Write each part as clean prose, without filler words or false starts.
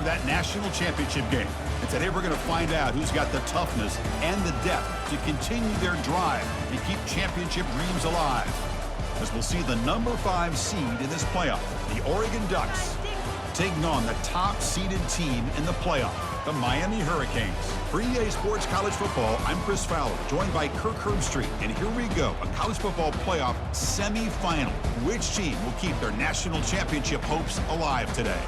that national championship game. And today we're going to find out who's got the toughness and the depth to continue their drive and keep championship dreams alive. As we'll see the number 5 seed in this playoff, the Oregon Ducks, taking on the top-seeded team in the playoff, the Miami Hurricanes. For EA Sports College Football, I'm Chris Fowler, joined by Kirk Herbstreit. And here we go, a college football playoff semifinal. Which team will keep their national championship hopes alive today?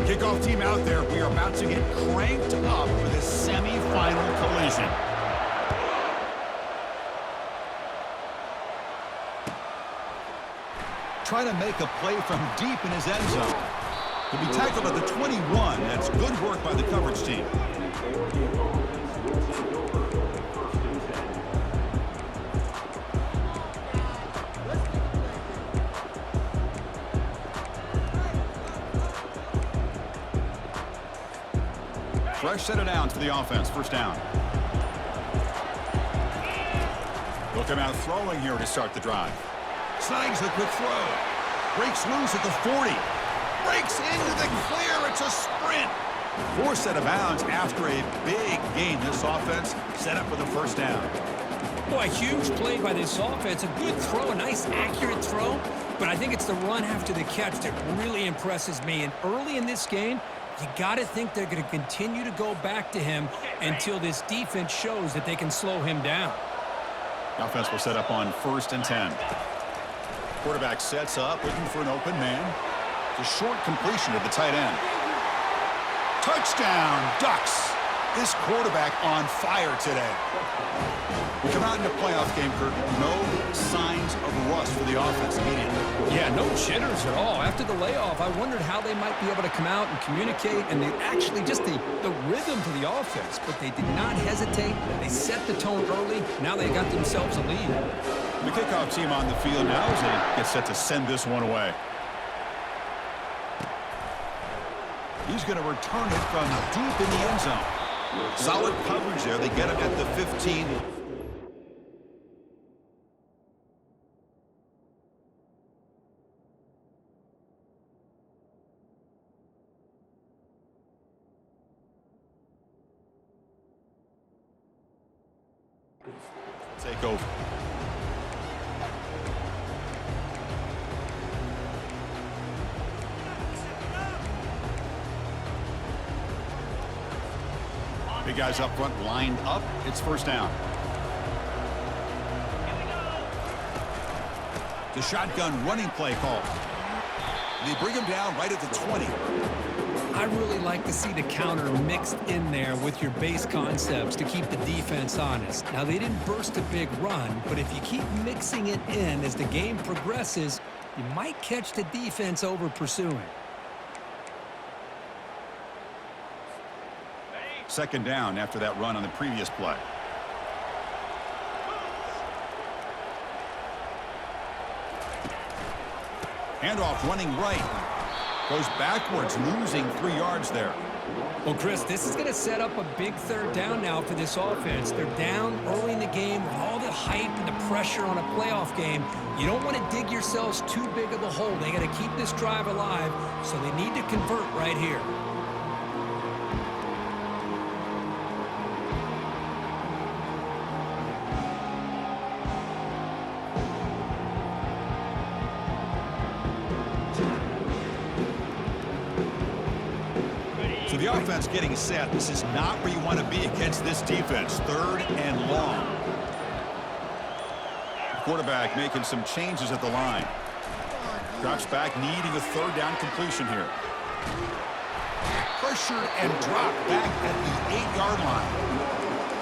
Kickoff team out there. We are about to get cranked up for this semifinal collision. Trying to make a play from deep in his end zone. To be tackled at the 21, that's good work by the coverage team. Fresh set of downs for the offense. First down. They'll come out throwing here to start the drive. Snags the quick throw. Breaks loose at the 40. Breaks into the clear. It's a sprint. 4 set of bounds after a big gain. This offense set up for the first down. Boy, a huge play by this offense. A good throw, a nice accurate throw. But I think it's the run after the catch that really impresses me. And early in this game, you got to think they're going to continue to go back to him until this defense shows that they can slow him down. The offense will set up on 1st and 10. Quarterback sets up, looking for an open man. It's a short completion to the tight end. Touchdown, Ducks. This quarterback on fire today. We come out in a playoff game, Kirk. No signs of rust for the offense immediately. Yeah, no jitters at all. After the layoff, I wondered how they might be able to come out and communicate, and they actually just the rhythm to the offense. But they did not hesitate. They set the tone early. Now they got themselves a lead. The kickoff team on the field now as they get set to send this one away. He's going to return it from deep in the end zone. Solid coverage there. They get him at the 15. Take over. Big guys up front lined up. It's first down. The shotgun running play call. They bring him down right at the 20. I really like to see the counter mixed in there with your base concepts to keep the defense honest. Now, they didn't burst a big run, but if you keep mixing it in as the game progresses, you might catch the defense over pursuing. Second down after that run on the previous play. Handoff running right. Goes backwards, losing 3 yards there. Well, Chris, this is going to set up a big third down now for this offense. They're down early in the game with all the hype and the pressure on a playoff game. You don't want to dig yourselves too big of a hole. They got to keep this drive alive, so they need to convert right here. So the offense getting set. This is not where you want to be against this defense. 3rd and long. The quarterback making some changes at the line. Drops back, needing a 3rd down completion here. Pressured and dropped back at the 8-yard line.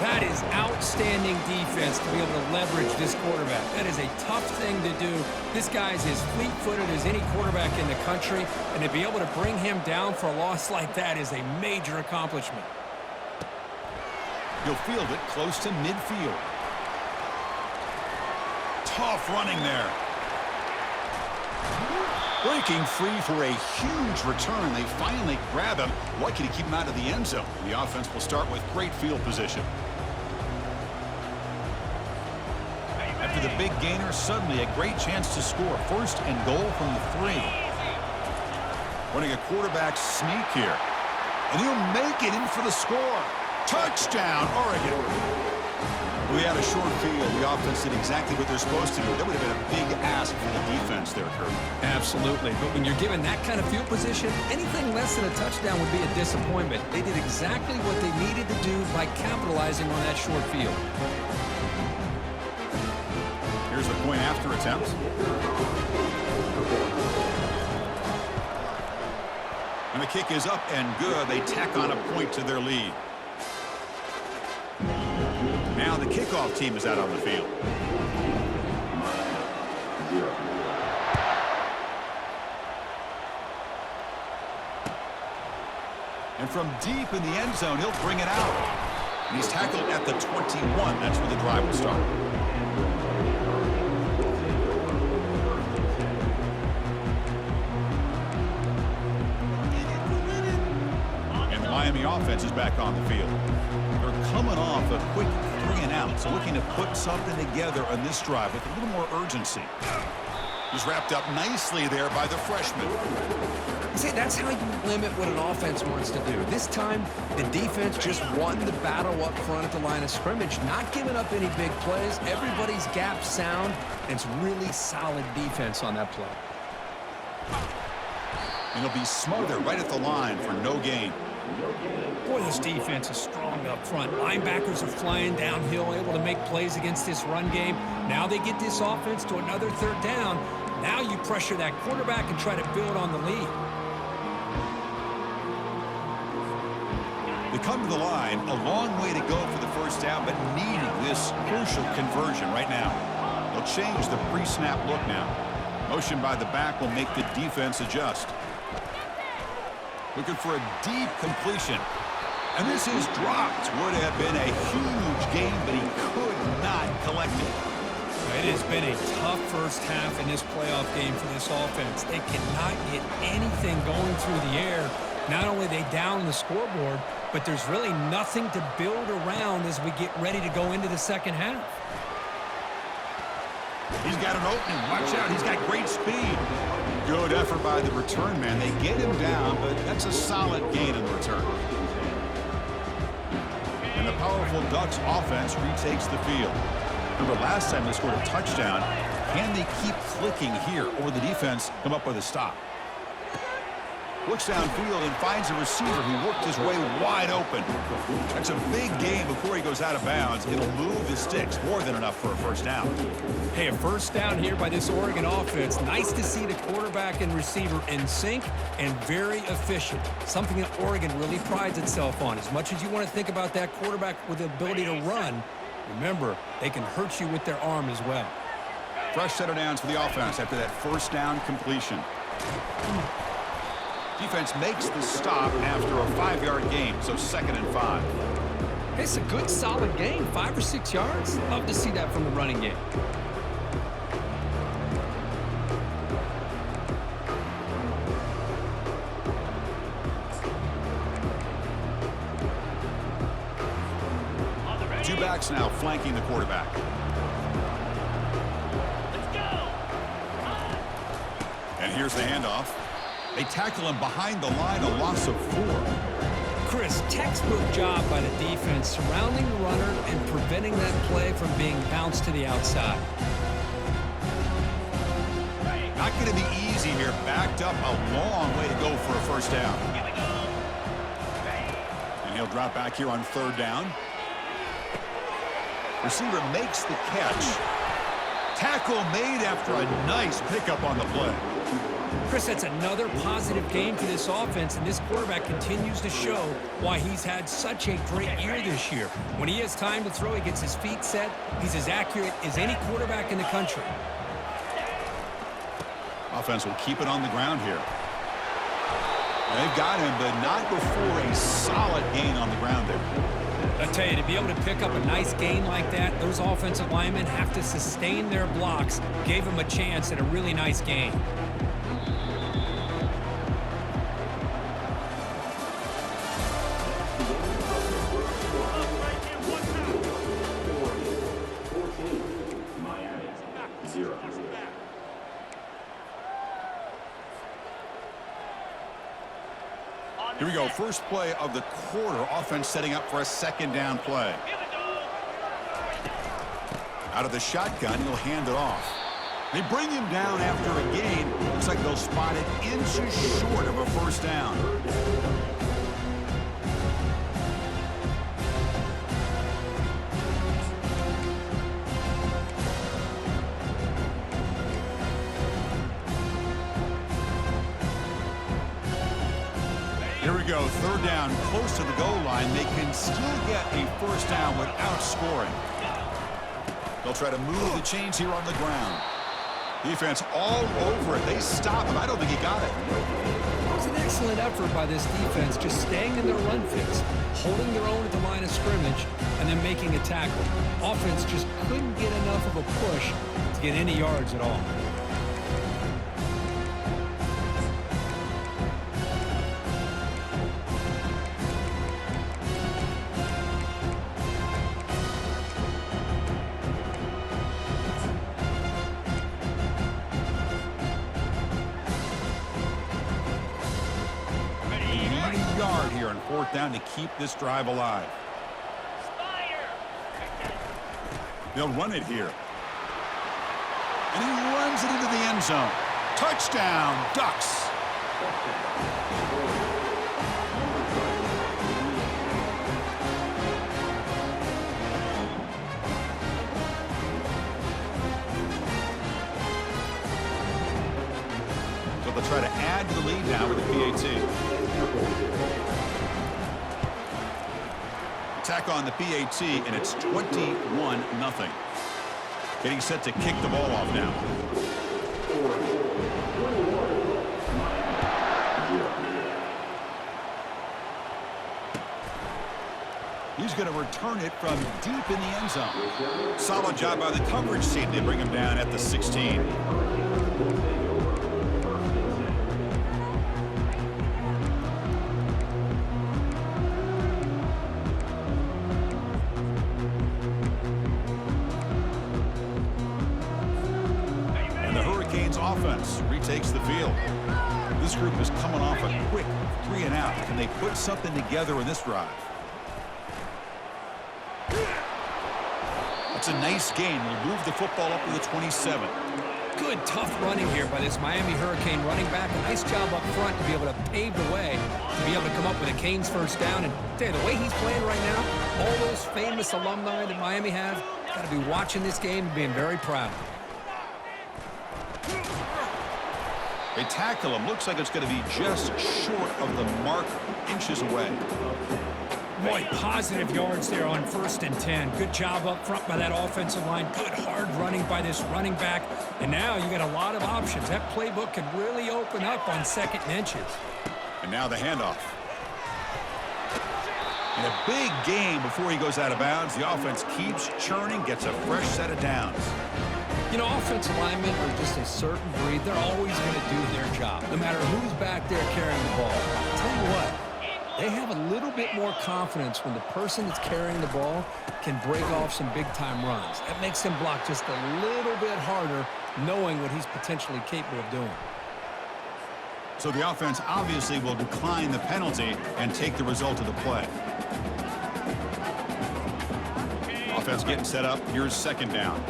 That is outstanding defense to be able to leverage this quarterback. That is a tough thing to do. This guy's as fleet-footed as any quarterback in the country, and to be able to bring him down for a loss like that is a major accomplishment. He'll field it close to midfield. Tough running there. Breaking free for a huge return. They finally grab him. Lucky to keep him out of the end zone. The offense will start with great field position. After the big gainer, suddenly a great chance to score. First and goal from the 3. Running a quarterback sneak here. And he'll make it in for the score. Touchdown, Oregon. We had a short field. The offense did exactly what they're supposed to do. That would have been a big ask for the defense there, Kurt. Absolutely. But when you're given that kind of field position, anything less than a touchdown would be a disappointment. They did exactly what they needed to do by capitalizing on that short field. Here's the point after attempt. And the kick is up and good. They tack on a point to their lead. Now the kickoff team is out on the field. And from deep in the end zone, he'll bring it out. And he's tackled at the 21. That's where the drive will start. And the Miami offense is back on the field. They're coming off a quick 3-and-out, so looking to put something together on this drive with a little more urgency. He's wrapped up nicely there by the freshman. See, that's how you limit what an offense wants to do. This time, the defense just won the battle up front at the line of scrimmage, not giving up any big plays. Everybody's gap sound, and it's really solid defense on that play. And he'll be smothered right at the line for no gain. Boy, this defense is strong up front. Linebackers are flying downhill, able to make plays against this run game. Now they get this offense to another 3rd down. Now you pressure that quarterback and try to build on the lead. They come to the line, a long way to go for the 1st down, but needing this crucial conversion right now. They'll change the pre-snap look now. Motion by the back will make the defense adjust. Looking for a deep completion. And this is dropped. Would have been a huge gain, but he could not collect it. It has been a tough first half in this playoff game for this offense. They cannot get anything going through the air. Not only are they down the scoreboard, but there's really nothing to build around as we get ready to go into the second half. He's got an opening. Watch out. He's got great speed. Good effort by the return man. They get him down, but that's a solid gain in the return. And the powerful Ducks offense retakes the field. Remember last time they scored a touchdown. Can they keep clicking here, or the defense come up with a stop? Looks downfield and finds a receiver who worked his way wide open. That's a big gain before he goes out of bounds. It'll move the sticks, more than enough for a 1st down. Hey, a 1st down here by this Oregon offense. Nice to see the quarterback and receiver in sync and very efficient. Something that Oregon really prides itself on. As much as you want to think about that quarterback with the ability to run, remember, they can hurt you with their arm as well. Fresh set of downs for the offense after that 1st down completion. Defense makes the stop after a 5-yard gain, so 2nd and 5. It's a good, solid gain, 5 or 6 yards. Love to see that from the running game. Two backs now flanking the quarterback. And here's the handoff. They tackle him behind the line, a loss of 4. Chris, textbook job by the defense surrounding the runner and preventing that play from being bounced to the outside. Not going to be easy here. Backed up a long way to go for a 1st down. And he'll drop back here on 3rd down. Receiver makes the catch. Tackle made after a nice pickup on the play. Chris, that's another positive game for this offense, and this quarterback continues to show why he's had such a great year this year. When he has time to throw, he gets his feet set. He's as accurate as any quarterback in the country. Offense will keep it on the ground here. They've got him, but not before a solid gain on the ground there. I tell you, to be able to pick up a nice gain like that, those offensive linemen have to sustain their blocks. Gave him a chance at a really nice gain. Here we go, first play of the quarter. Offense setting up for a second down play. Out of the shotgun, he'll hand it off. They bring him down after a gain. Looks like they'll spot it inches short of a first down. Here we go, third down, close to the goal line. They can still get a first down without scoring. They'll try to move the chains here on the ground. Defense all over it. They stop him. I don't think he got it. It was an excellent effort by this defense, just staying in their run fix, holding their own at the line of scrimmage, and then making a tackle. Offense just couldn't get enough of a push to get any yards at all. Here on fourth down to keep this drive alive. They'll run it here. And he runs it into the end zone. Touchdown, Ducks. So they'll try to add to the lead now with the PAT. Attack on the PAT, and it's 21-0. Getting set to kick the ball off now. He's going to return it from deep in the end zone. Solid job by the coverage team. They bring him down at the 16. Offense retakes the field. This group is coming off a quick 3-and-out. Can they put something together in this drive? That's a nice gain. We'll move the football up to the 27. Good, tough running here by this Miami Hurricane running back. A nice job up front to be able to pave the way, to be able to come up with a Canes first down. And tell you, the way he's playing right now, all those famous alumni that Miami have, got to be watching this game and being very proud. They tackle him. Looks like it's going to be just short of the mark, inches away. Boy, positive yards there on 1st and 10. Good job up front by that offensive line. Good hard running by this running back. And now you got a lot of options. That playbook can really open up on 2nd and inches. And now the handoff. And a big gain before he goes out of bounds. The offense keeps churning, gets a fresh set of downs. You know, offensive linemen are just a certain breed. They're always going to do their job, no matter who's back there carrying the ball. I'll tell you what, they have a little bit more confidence when the person that's carrying the ball can break off some big-time runs. That makes them block just a little bit harder, knowing what he's potentially capable of doing. So the offense obviously will decline the penalty and take the result of the play. Offense getting set up. Here's 2nd down.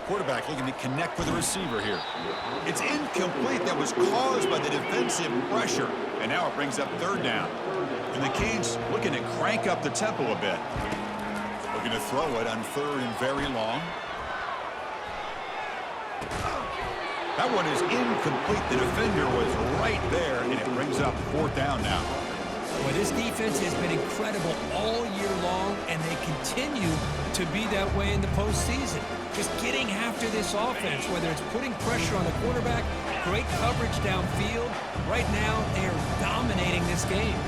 Quarterback looking to connect with the receiver here. It's incomplete. That was caused by the defensive pressure. And now it brings up 3rd down. And the Canes looking to crank up the tempo a bit. Looking to throw it on 3rd and very long. That one is incomplete. The defender was right there, and it brings up fourth down now. Well, this defense has been incredible all year long, and they continue to be that way in the postseason. Just getting after this offense, whether it's putting pressure on the quarterback, great coverage downfield. Right now, they are dominating this game.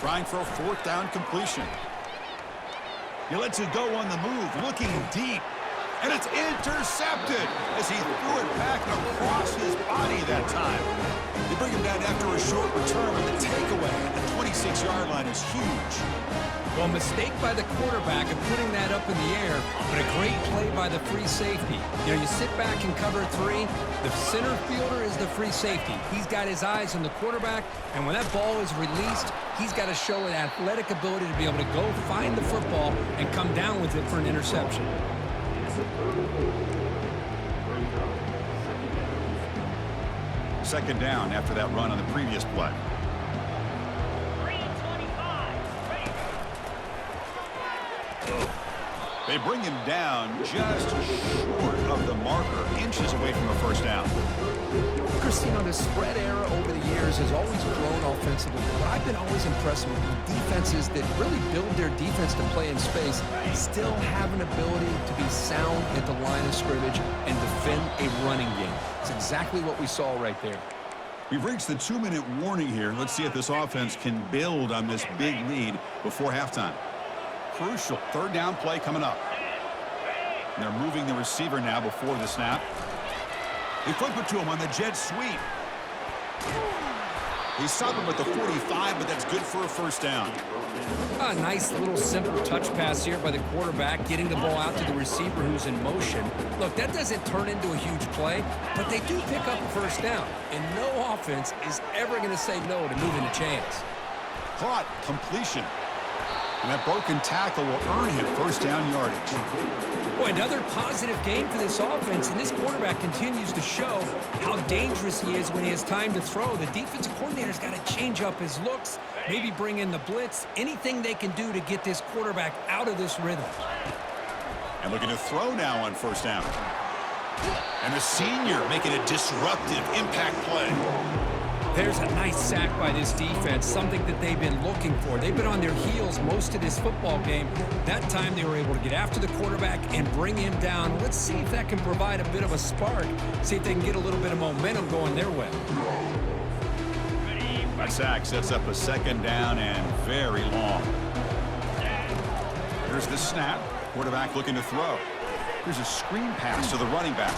Trying for a fourth down completion. He lets it go on the move, looking deep. And it's intercepted as he threw it back across his body that time. They bring him down after a short return, but the takeaway at the 26-yard line is huge. Well, mistake by the quarterback of putting that up in the air, but a great play by the free safety. You know, you sit back and cover three. The center fielder is the free safety. He's got his eyes on the quarterback, and when that ball is released, he's got to show an athletic ability to be able to go find the football and come down with it for an interception. Second down after that run on the previous play. They bring him down just short of the marker, inches away from a first down. Christine, the spread era over the years has always grown offensively. But I've been always impressed with defenses that really build their defense to play in space, still have an ability to be sound at the line of scrimmage and defend a running game. It's exactly what we saw right there. We've reached the 2-minute warning here. Let's see if this offense can build on this big lead before halftime. Crucial third down play coming up. And they're moving the receiver now before the snap. They flip it to him on the jet sweep. He stopped him at the 45, but that's good for a first down. A nice little simple touch pass here by the quarterback, getting the ball out to the receiver who's in motion. Look, that doesn't turn into a huge play, but they do pick up a first down. And no offense is ever going to say no to moving the chains. Caught, completion. And that broken tackle will earn him first down yardage. Boy, another positive game for this offense, and this quarterback continues to show how dangerous he is when he has time to throw. The defensive coordinator's got to change up his looks, maybe bring in the blitz, anything they can do to get this quarterback out of this rhythm. And looking to throw now on first down. And the senior making a disruptive impact play. There's a nice sack by this defense, something that they've been looking for. They've been on their heels most of this football game. That time they were able to get after the quarterback and bring him down. Let's see if that can provide a bit of a spark, see if they can get a little bit of momentum going their way. That sack sets up a second down and very long. Here's the snap. Quarterback looking to throw. Here's a screen pass to the running back.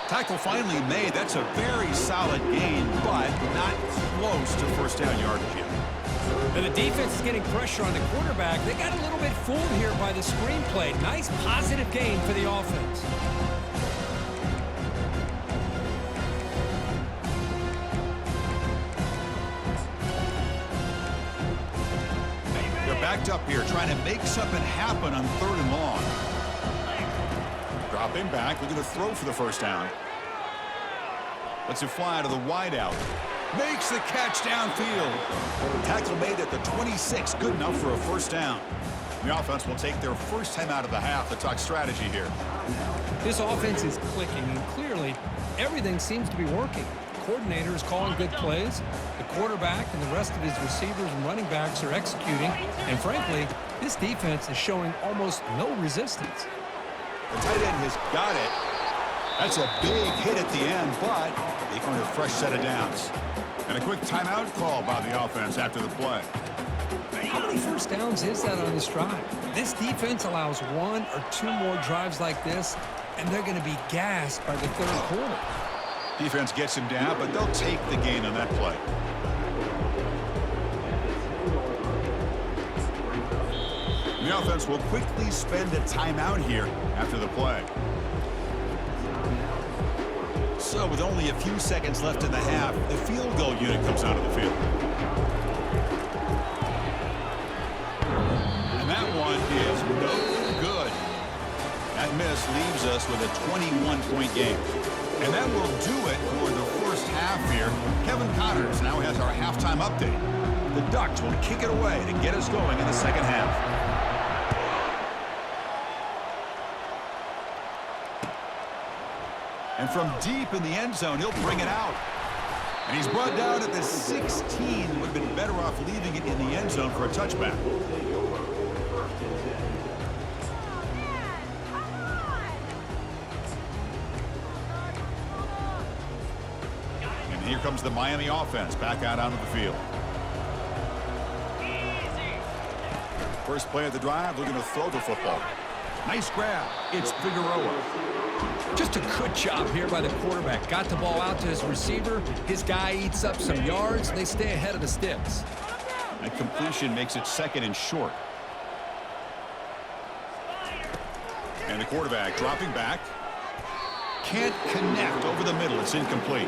Tackle finally made. That's a very solid gain, but not close to first down yardage yet. And the defense is getting pressure on the quarterback. They got a little bit fooled here by the screen play. Nice positive gain for the offense. They're backed up here, trying to make something happen on third and long. Dropping back, looking to throw for the first down. Lets it fly to the wideout. Makes the catch downfield. Tackle made at the 26, good enough for a first down. The offense will take their first time out of the half to talk strategy here. This offense is clicking, and clearly everything seems to be working. The coordinator is calling good plays. The quarterback and the rest of his receivers and running backs are executing. And frankly, this defense is showing almost no resistance. The tight end has got it. That's a big hit at the end, but they earn a fresh set of downs. And a quick timeout call by the offense after the play. How many first downs is that on this drive? This defense allows one or two more drives like this, and they're going to be gassed by the third quarter. Defense gets him down, but they'll take the gain on that play. The offense will quickly spend a timeout here after the play. So with only a few seconds left in the half, the field goal unit comes out of the field. And that one is no good. That miss leaves us with a 21-point game. And that will do it for the first half here. Kevin Connors now has our halftime update. The Ducks will kick it away to get us going in the second half. And from deep in the end zone, he'll bring it out. And he's brought down at the 16. Would have been better off leaving it in the end zone for a touchback. And here comes the Miami offense back out onto the field. First play of the drive, they're going to throw the football. Nice grab. It's Figueroa. Just a good job here by the quarterback. Got the ball out to his receiver. His guy eats up some yards, and they stay ahead of the sticks. That completion makes it second and short. And the quarterback dropping back. Can't connect over the middle. It's incomplete.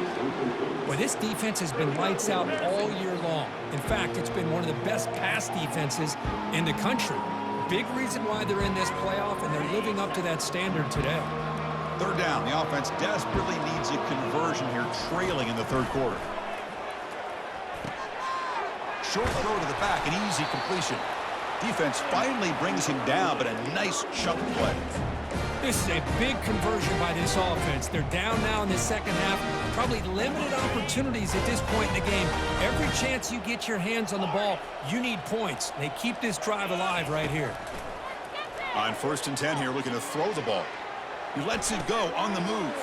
Well, this defense has been lights out all year long. In fact, it's been one of the best pass defenses in the country. Big reason why they're in this playoff, and they're living up to that standard today. Third down. The offense desperately needs a conversion here, trailing in the third quarter. Short throw to the back, an easy completion. Defense finally brings him down, but a nice chunk play. This is a big conversion by this offense. They're down now in the second half. Probably limited opportunities at this point in the game. Every chance you get your hands on the ball, you need points. They keep this drive alive right here. On 1st and 10 here, looking to throw the ball. He lets it go on the move.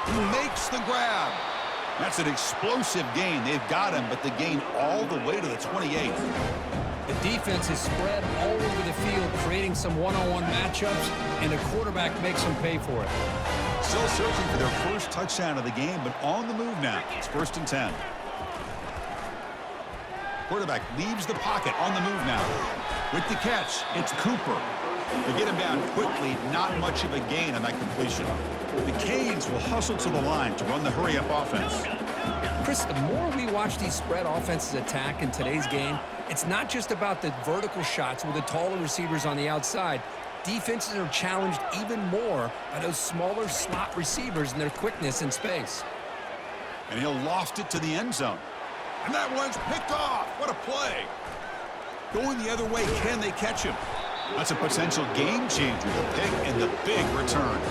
He makes the grab. That's an explosive gain. They've got him, but the gain all the way to the 28. The defense is spread all over the field, creating some one-on-one matchups, and the quarterback makes them pay for it. Still searching for their first touchdown of the game, but on the move now. It's 1st and 10. Quarterback leaves the pocket on the move now. With the catch, it's Cooper. To get him down quickly, not much of a gain on that completion. The Canes will hustle to the line to run the hurry-up offense. Chris, the more we watch these spread offenses attack in today's game, it's not just about the vertical shots with the taller receivers on the outside. Defenses are challenged even more by those smaller slot receivers and their quickness in space. And he'll loft it to the end zone. And that one's picked off. What a play. Going the other way, can they catch him? That's a potential game changer, the pick and the big return.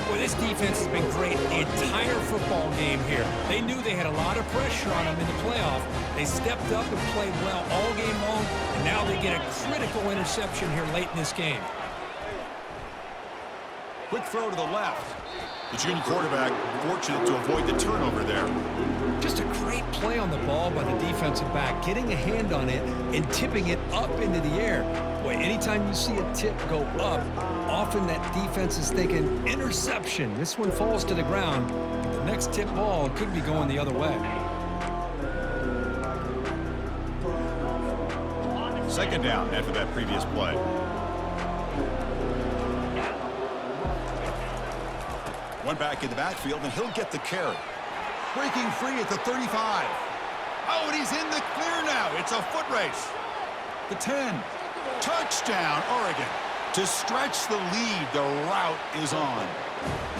Well, this defense has been great the entire football game here. They knew they had a lot of pressure on them in the playoff. They stepped up and played well all game long, and now they get a critical interception here late in this game. Quick throw to the left. The junior quarterback fortunate to avoid the turnover there. Just a great play on the ball by the defensive back, getting a hand on it and tipping it up into the air. Boy, anytime you see a tip go up, often that defense is thinking interception. This one falls to the ground. The next tip ball could be going the other way. Second down after that previous play. One back in the backfield, and he'll get the carry. Breaking free at the 35. Oh, and he's in the clear now. It's a foot race. The 10. Touchdown, Oregon. To stretch the lead, the route is on.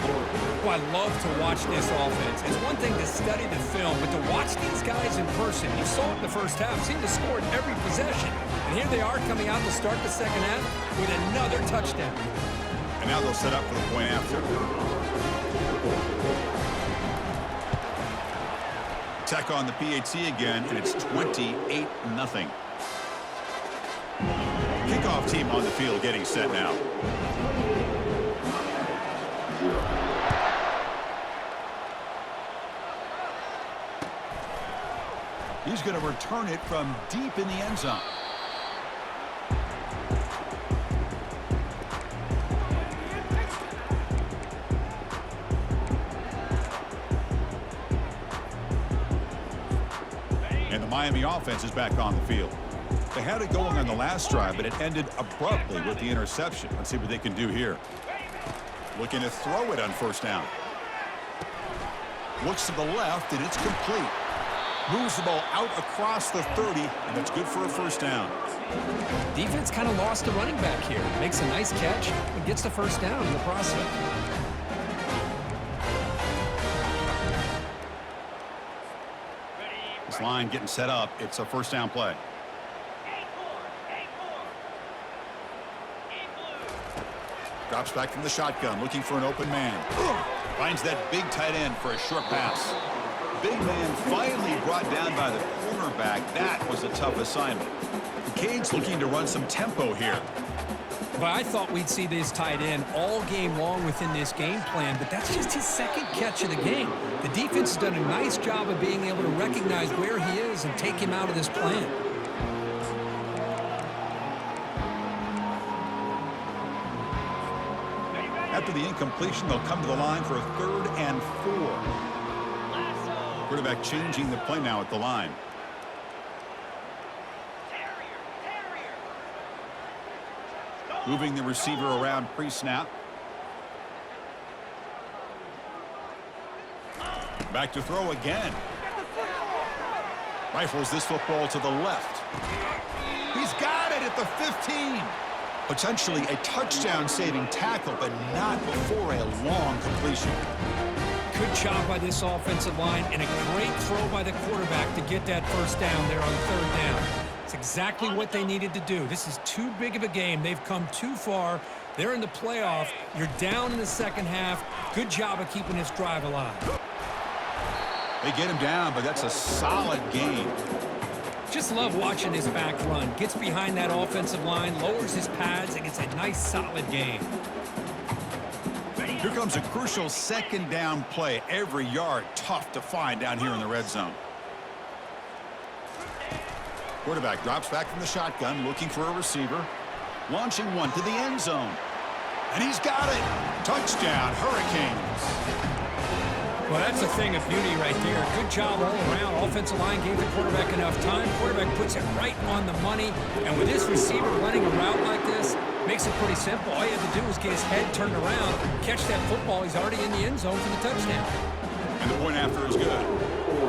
Oh, I love to watch this offense. It's one thing to study the film, but to watch these guys in person, you saw it in the first half, seemed to score in every possession. And here they are coming out to start the second half with another touchdown. And now they'll set up for the point after. Tech on the PAT again, and it's 28-0. Kickoff team on the field getting set now. He's going to return it from deep in the end zone. And the Miami offense is back on the field. They had it going on the last drive, but it ended abruptly with the interception. Let's see what they can do here. Looking to throw it on first down. Looks to the left, and it's complete. Moves the ball out across the 30, and that's good for a first down. Defense kind of lost the running back here. Makes a nice catch and gets the first down in the process. This line getting set up. It's a first down play. Drops back from the shotgun, looking for an open man. Finds that big tight end for a short pass. Big man finally brought down by the cornerback. That was a tough assignment. The Canes looking to run some tempo here. But I thought we'd see this tight end all game long within this game plan, but that's just his second catch of the game. The defense has done a nice job of being able to recognize where he is and take him out of this plan. After the incompletion, they'll come to the line for a 3rd and 4. Quarterback changing the play now at the line. Moving the receiver around pre-snap. Back to throw again. Rifles this football to the left. He's got it at the 15. Potentially a touchdown-saving tackle, but not before a long completion. Good job by this offensive line and a great throw by the quarterback to get that first down there on 3rd down. It's exactly what they needed to do. This is too big of a game. They've come too far. They're in the playoff. You're down in the second half. Good job of keeping this drive alive. They get him down, but that's a solid gain. Just love watching this back run. Gets behind that offensive line, lowers his pads, and gets a nice solid gain. Here comes a crucial 2nd down play. Every yard tough to find down here in the red zone. Quarterback drops back from the shotgun, looking for a receiver. Launching one to the end zone. And he's got it. Touchdown, Hurricanes. Well, that's a thing of beauty right there. Good job all around. Offensive line gave the quarterback enough time. Quarterback puts it right on the money. And with this receiver running a route like this, makes it pretty simple. All you have to do is get his head turned around, catch that football. He's already in the end zone for the touchdown. And the point after is good.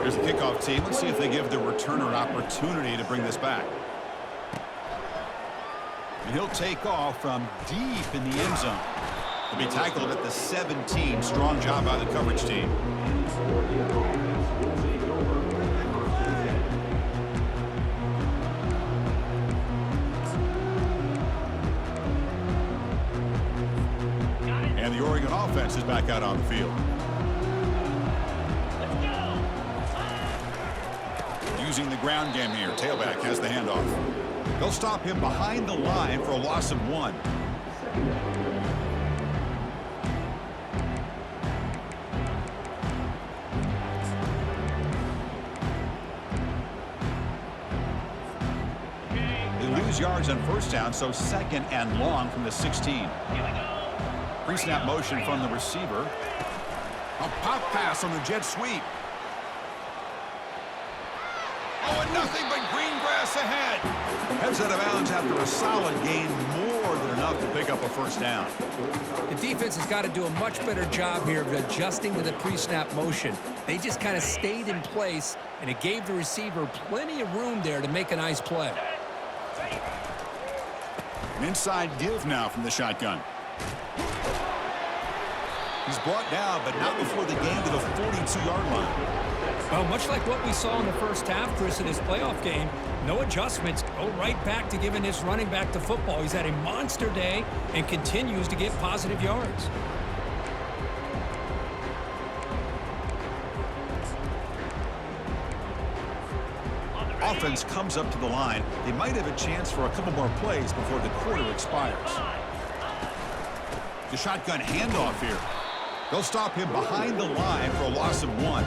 Here's the kickoff team. Let's see if they give the returner an opportunity to bring this back. And he'll take off from deep in the end zone. He'll be tackled at the 17. Strong job by the coverage team. And the Oregon offense is back out on the field. Using the ground game here. Tailback has the handoff. They'll stop him behind the line for a loss of 1. They lose yards on 1st down, so 2nd and long from the 16. Pre-snap motion from the receiver. A pop pass on the jet sweep. Oh, and nothing but green grass ahead. Heads out of bounds after a solid gain, more than enough to pick up a 1st down. The defense has got to do a much better job here of adjusting to the pre-snap motion. They just kind of stayed in place, and it gave the receiver plenty of room there to make a nice play. An inside give now from the shotgun. He's brought down, but not before the gain to the 42-yard line. Well, much like what we saw in the first half, Chris, in his playoff game, no adjustments. Go right back to giving this running back the football. He's had a monster day and continues to get positive yards. Offense comes up to the line. They might have a chance for a couple more plays before the quarter expires. The shotgun handoff here. They'll stop him behind the line for a loss of 1.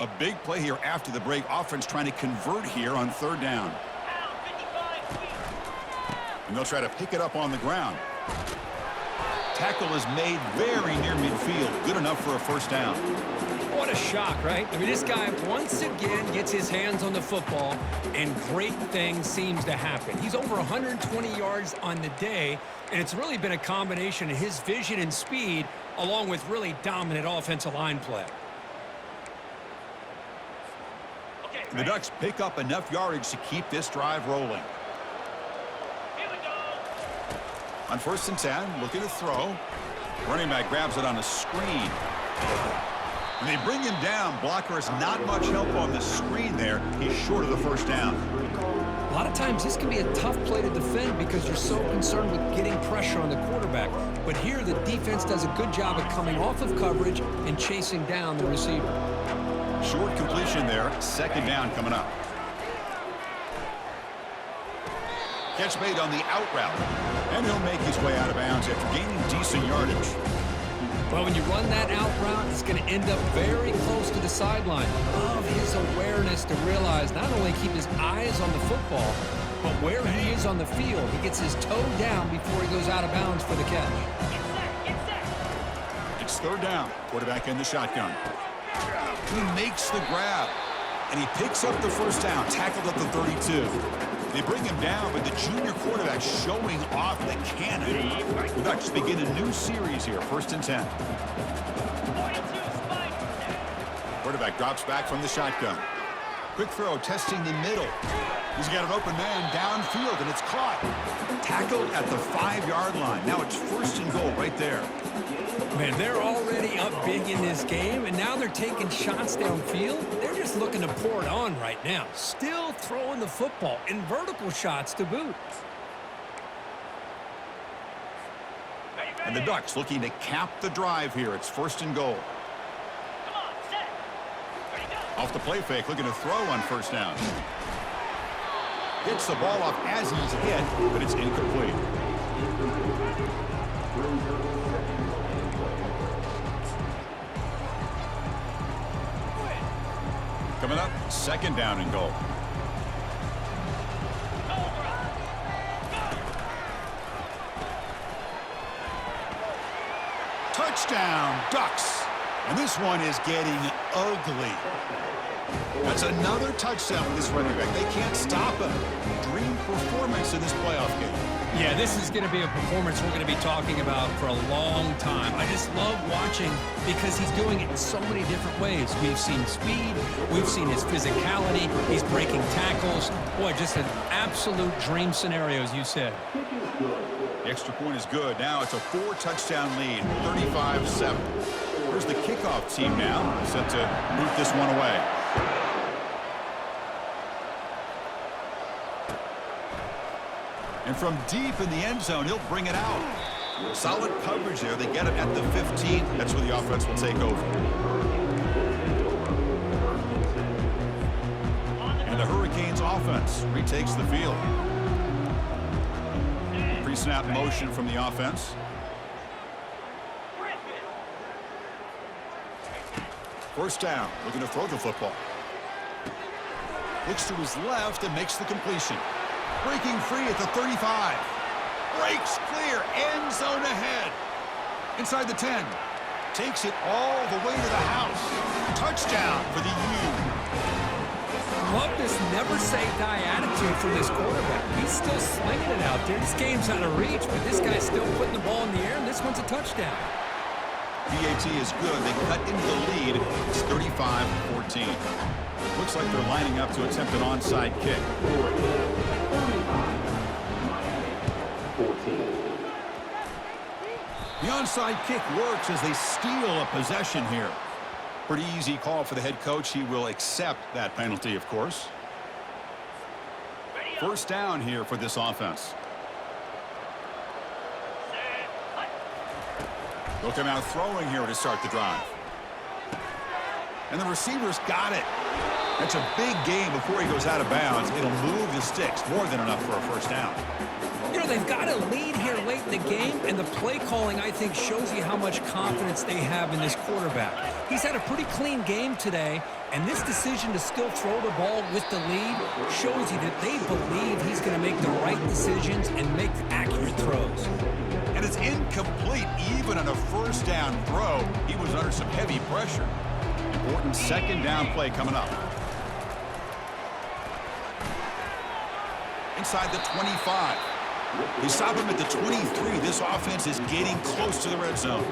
A big play here after the break. Offense trying to convert here on 3rd down. And they'll try to pick it up on the ground. Tackle is made very near midfield. Good enough for a 1st down. What a shock, right? I mean, this guy once again gets his hands on the football, and great things seems to happen. He's over 120 yards on the day, and it's really been a combination of his vision and speed along with really dominant offensive line play. The Ducks pick up enough yardage to keep this drive rolling. On 1st and 10, looking to throw. Running back grabs it on a screen. And they bring him down. Blocker has not much help on the screen there. He's short of the first down. A lot of times this can be a tough play to defend because you're so concerned with getting pressure on the quarterback. But here the defense does a good job of coming off of coverage and chasing down the receiver. Short completion there. 2nd down coming up. Catch made on the out route. And he'll make his way out of bounds after gaining decent yardage. Well, when you run that out route, it's going to end up very close to the sideline. Love his awareness to realize not only keep his eyes on the football, but where he is on the field. He gets his toe down before he goes out of bounds for the catch. It's 3rd down. Quarterback in the shotgun. He makes the grab. And he picks up the first down. Tackled at the 32. They bring him down, but the junior quarterback showing off the cannon. The Ducks begin a new series here. 1st and 10. Quarterback drops back from the shotgun. Quick throw, testing the middle. He's got an open man downfield, and it's caught. Tackled at the 5-yard line. Now it's 1st and goal right there. Man, they're already up big in this game, and now they're taking shots downfield. They're just looking to pour it on right now. Still throwing the football, and vertical shots to boot. And the Ducks looking to cap the drive here. It's 1st and goal. Off the play fake, looking to throw on 1st down. Gets the ball off as he's hit, but it's incomplete. Coming up, 2nd down and goal. Touchdown, Ducks. And this one is getting ugly. That's another touchdown for this running back. They can't stop him. Dream performance in this playoff game. Yeah, this is going to be a performance we're going to be talking about for a long time. I just love watching because he's doing it in so many different ways. We've seen speed. We've seen his physicality. He's breaking tackles. Boy, just an absolute dream scenario, as you said. The extra point is good. Now it's a 4-touchdown lead, 35-7. Here's the kickoff team now, set to boot this one away. And from deep in the end zone, he'll bring it out. Solid coverage there. They get it at the 15. That's where the offense will take over. And the Hurricanes offense retakes the field. Pre-snap motion from the offense. First down, looking to throw the football. Looks to his left and makes the completion. Breaking free at the 35. Breaks clear, end zone ahead. Inside the 10. Takes it all the way to the house. Touchdown for the U. Love this never-say-die attitude from this quarterback. He's still slinging it out there. This game's out of reach, but this guy's still putting the ball in the air, and this one's a touchdown. PAT is good. They cut into the lead. It's 35-14. Looks like they're lining up to attempt an onside kick. The onside kick works as they steal a possession here. Pretty easy call for the head coach. He will accept that penalty, of course. First down here for this offense. They'll come out throwing here to start the drive. And the receiver's got it. That's a big gain before he goes out of bounds. It'll move the sticks, more than enough for a first down. You know, they've got a lead here late in the game, and the play calling, I think, shows you how much confidence they have in this quarterback. He's had a pretty clean game today, and this decision to still throw the ball with the lead shows you that they believe he's going to make the right decisions and make accurate throws. And it's incomplete even on a first down throw. He was under some heavy pressure. Important second down play coming up. Inside the 25. They stop him at the 23. This offense is getting close to the red zone.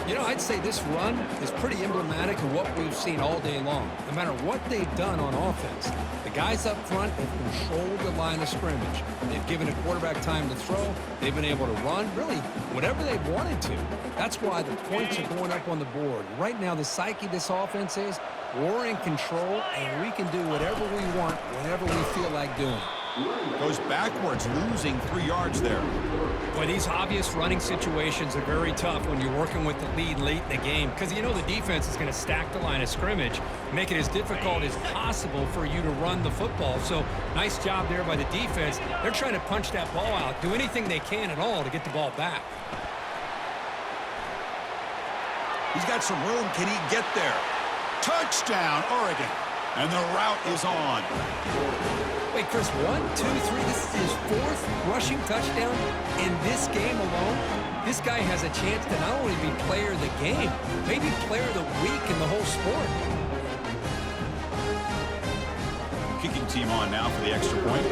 I'd say this run is pretty emblematic of what we've seen all day long. No matter what they've done on offense, the guys up front have controlled the line of scrimmage. They've given a quarterback time to throw. They've been able to run, really, whatever they've wanted to. That's why the points are going up on the board. Right now, the psyche of this offense is we're in control, and we can do whatever we want whenever we feel like doing it. Goes backwards, losing 3 yards there. Boy, these obvious running situations are very tough when you're working with the lead late in the game because the defense is going to stack the line of scrimmage, make it as difficult as possible for you to run the football. So nice job there by the defense. They're trying to punch that ball out, do anything they can at all to get the ball back. He's got some room. Can he get there? Touchdown, Oregon. And the route is on. Wait, Chris, 1, 2, 3. This is his 4th rushing touchdown in this game alone. This guy has a chance to not only be player of the game, maybe player of the week in the whole sport. Kicking team on now for the extra point.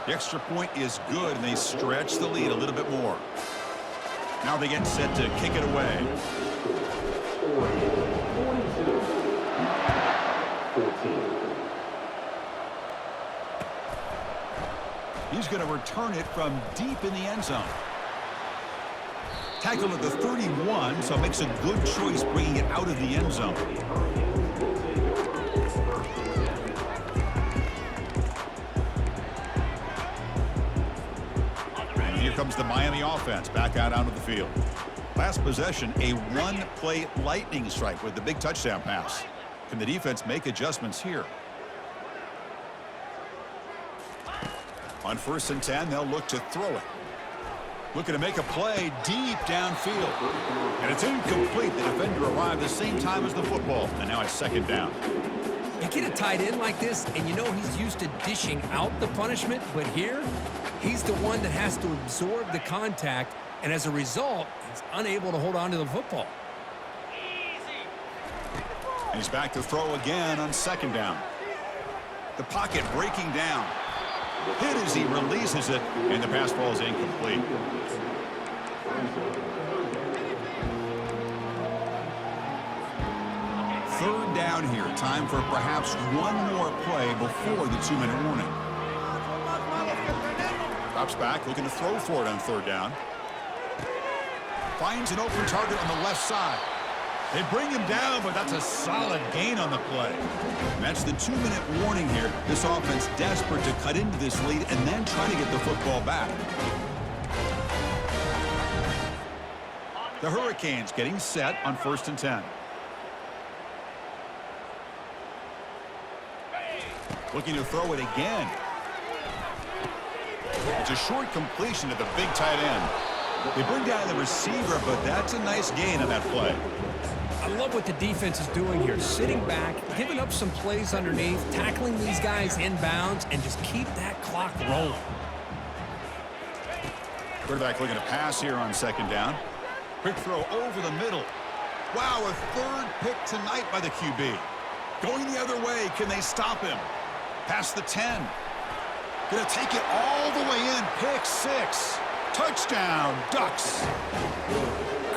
The extra point is good, and they stretch the lead a little bit more. Now they get set to kick it away. 14. He's going to return it from deep in the end zone. Tackled at the 31, so makes a good choice bringing it out of the end zone. And here comes the Miami offense back out onto the field. Last possession, a one-play lightning strike with the big touchdown pass. Can the defense make adjustments here? On 1st and 10, they'll look to throw it. Looking to make a play deep downfield. And it's incomplete. The defender arrived the same time as the football. And now it's 2nd down. You get a tight end like this, and he's used to dishing out the punishment. But here, he's the one that has to absorb the contact. And as a result, he's unable to hold on to the football. He's back to throw again on 2nd down. The pocket breaking down. Hit as he releases it, and the pass ball is incomplete. Third down here. Time for perhaps one more play before the 2-minute warning. Drops back, looking to throw for it on 3rd down. Finds an open target on the left side. They bring him down, but that's a solid gain on the play. And that's the 2-minute warning here. This offense desperate to cut into this lead and then try to get the football back. The Hurricanes getting set on 1st and 10. Looking to throw it again. It's a short completion to the big tight end. They bring down the receiver, but that's a nice gain on that play. I love what the defense is doing here. Sitting back, giving up some plays underneath, tackling these guys inbounds, and just keep that clock rolling. Quarterback looking to pass here on 2nd down. Quick throw over the middle. Wow, a 3rd pick tonight by the QB. Going the other way, can they stop him? Past the 10. Gonna take it all the way in. Pick 6. Touchdown, Ducks.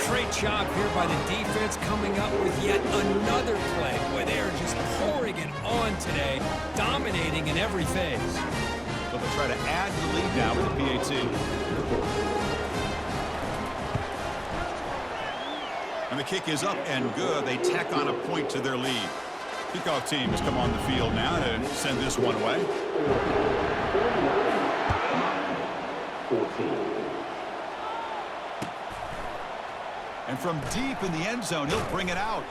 Great job here by the defense coming up with yet another play. Boy, they are just pouring it on today, dominating in every phase. So they'll try to add the lead now with the PAT. And the kick is up and good. They tack on a point to their lead. Kickoff team has come on the field now to send this one away. 14. And from deep in the end zone, he'll bring it out.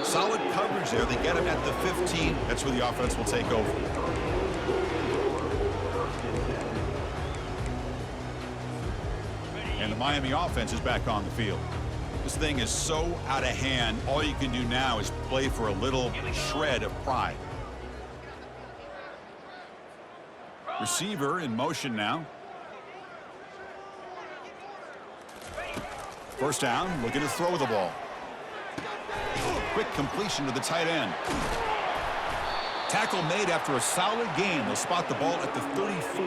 Solid coverage there. They get him at the 15. That's where the offense will take over. And the Miami offense is back on the field. This thing is so out of hand. All you can do now is play for a little shred of pride. Receiver in motion now. 1st down, looking to throw the ball. Quick completion to the tight end. Tackle made after a solid gain. They'll spot the ball at the 34.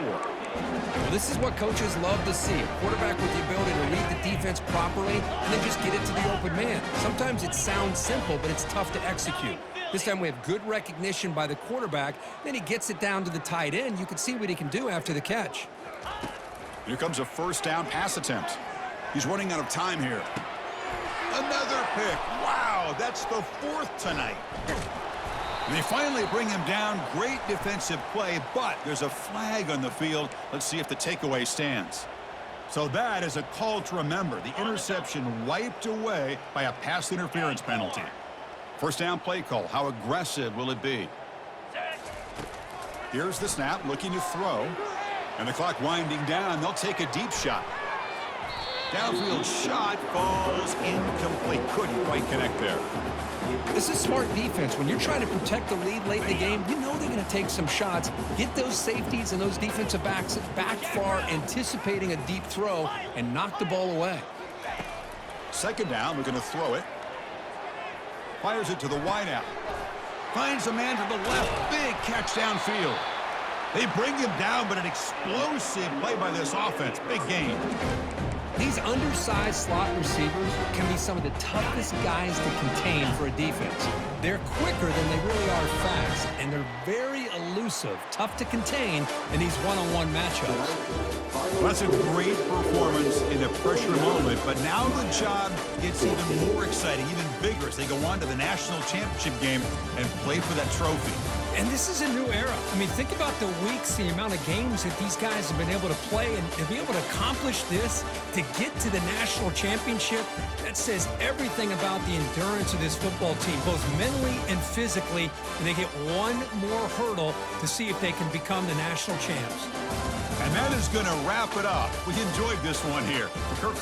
Well, this is what coaches love to see. A quarterback with the ability to read the defense properly and then just get it to the open man. Sometimes it sounds simple, but it's tough to execute. This time we have good recognition by the quarterback. Then he gets it down to the tight end. You can see what he can do after the catch. Here comes a first down pass attempt. He's running out of time here. Another pick. Wow, that's the 4th tonight. And they finally bring him down. Great defensive play, but there's a flag on the field. Let's see if the takeaway stands. So that is a call to remember. The interception wiped away by a pass interference penalty. First down play call. How aggressive will it be? Here's the snap, looking to throw. And the clock winding down. They'll take a deep shot. Downfield shot falls incomplete. Couldn't quite connect there. This is smart defense. When you're trying to protect the lead late in the game, you know they're going to take some shots, get those safeties and those defensive backs back far, anticipating a deep throw, and knock the ball away. Second down, we're going to throw it. Fires it to the wideout. Finds a man to the left. Big catch downfield. They bring him down, but an explosive play by this offense. Big game. These undersized slot receivers can be some of the toughest guys to contain for a defense. They're quicker than they really are fast, and they're very elusive, tough to contain in these one-on-one matchups. Well, that's a great performance in a pressure moment, but now the job gets even more exciting, even bigger as they go on to the national championship game and play for that trophy. And this is a new era. I mean, think about the weeks, the amount of games that these guys have been able to play, and to be able to accomplish this, to get to the national championship, that says everything about the endurance of this football team, both mentally and physically, and they get one more hurdle to see if they can become the national champs. And that is going to wrap it up. We enjoyed this one here. For Kirk